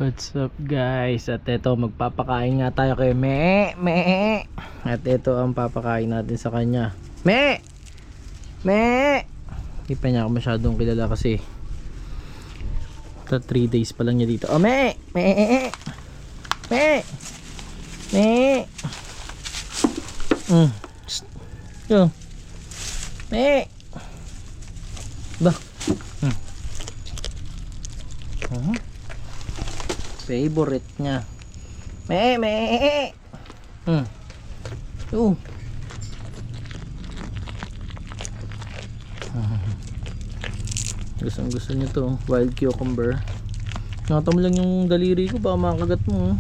What's up guys? At ito magpapakain nga tayo kay Me. At ito ang papakain natin sa kanya. Me! Hindi pa niya ako masyadong kilala kasi 3 days pa lang niya dito. Oh Me! Yo. Me! Ba? Favorite niya. Gusto niyo to, wild cucumber. Nakita mo lang yung daliri ko, baka makagat mo.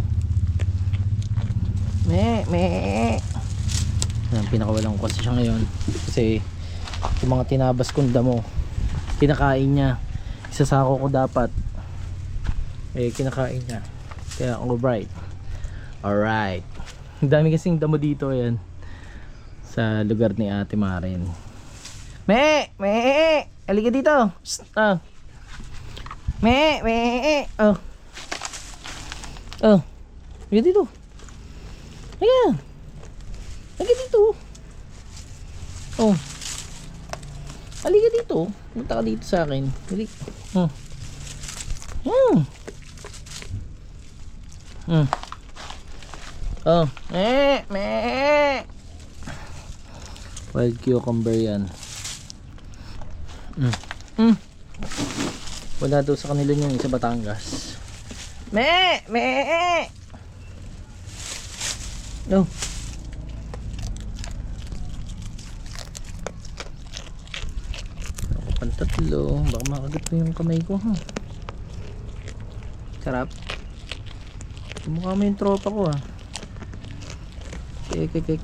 Yan, pinakawalan ko kasi siya ngayon. Kasi yung mga tinabas kong damo, kinakain niya. Isasako ko dapat. Kinakain niya. Kaya alright. Ang dami kasing damo dito, ayan, sa lugar ni Ate Maren. Halika dito. Halika dito. Halika dito. Halika dito. Punta ka dito sa akin. Halika. Wild cucumber yan. Wala daw sa kanila yung sa Batangas. Ako pantatlo. Baka makagat mo yung kamay ko, ha? Sarap. Mukha mo yung tropa ko, ha? Kek.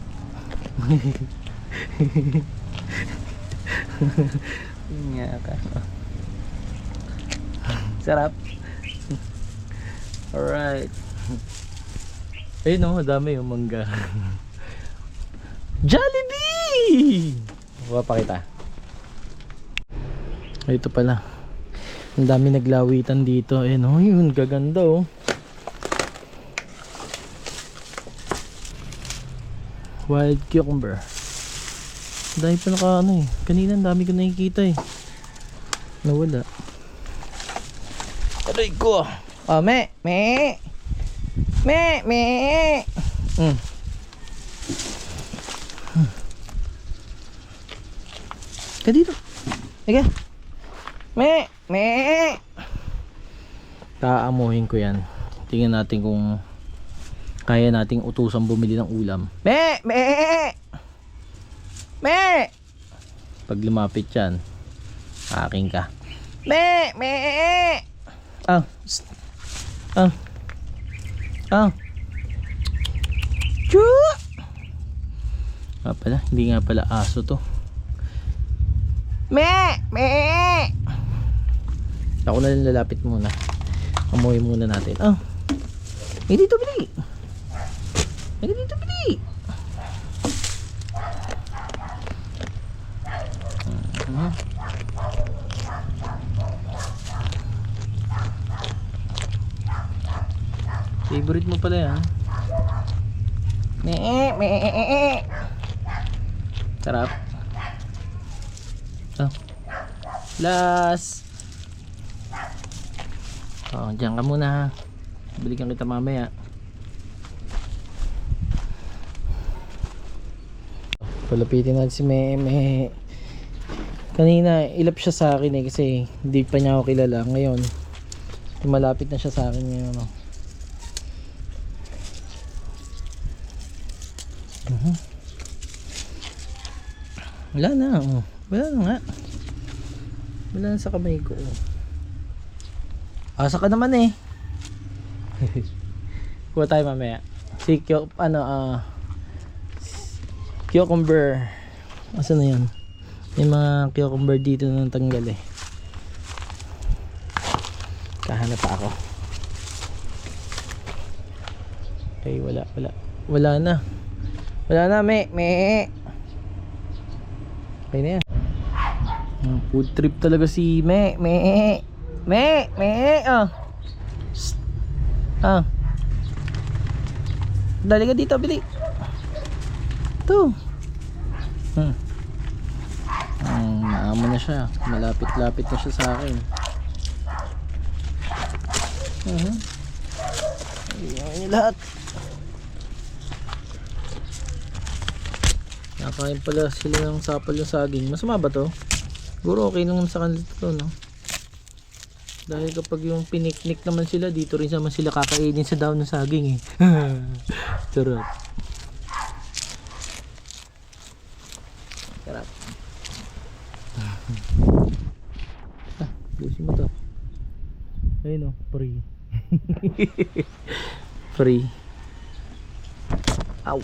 Nga ka. Sarap. Alright. Ayun, no, madami yung mangga. Jollibee! Mapakita. Ito pala. Ang dami naglawitan dito. Ayun, oh, yun, gaganda, oh. Wild cucumber. Dahil pa kanina ang dami ko nakikita nawala. Aray ko. Me. Ka dito. Ika. Me. Taamuhin ko yan. Tingnan natin kung kaya nating utusan bumili ng ulam. Me! Pag lumapit yan, aking ka. Me! Choo! Hindi nga pala aso to. Me! Ako na lang lalapit muna. Amoy muna natin. Dito bili. Favorite mo pala yan. Sarap. Last. Diyan ka muna. Balikan kita mamaya. Palapitin natin si Me. Kanina ilap siya sa akin kasi hindi pa niya ako kilala. Ngayon malapit na siya sa akin ngayon. Wala na nga. Wala na sa kamay ko. Asa ka naman kuha tayo mamaya. Cucumber. Asa na yan? May mga cucumber dito na tanggal Kahanap pa ako. Okay, wala na. Me. Okay na yan. Food trip talaga si Me. Ah. Dali ka dito, bili. Ito. Naamo na siya. Malapit-lapit na siya sa akin. Ayan niyo lahat. Nakain pala sila ng sapal yung saging. Masama ba to? Siguro okay naman sa kanila to, no? Dahil kapag yung piniknik naman sila, dito rin naman sila kakainin sa daon ng saging eh. Charot. Charot. Lusin mo to. Ayun o, free. Free. Ow.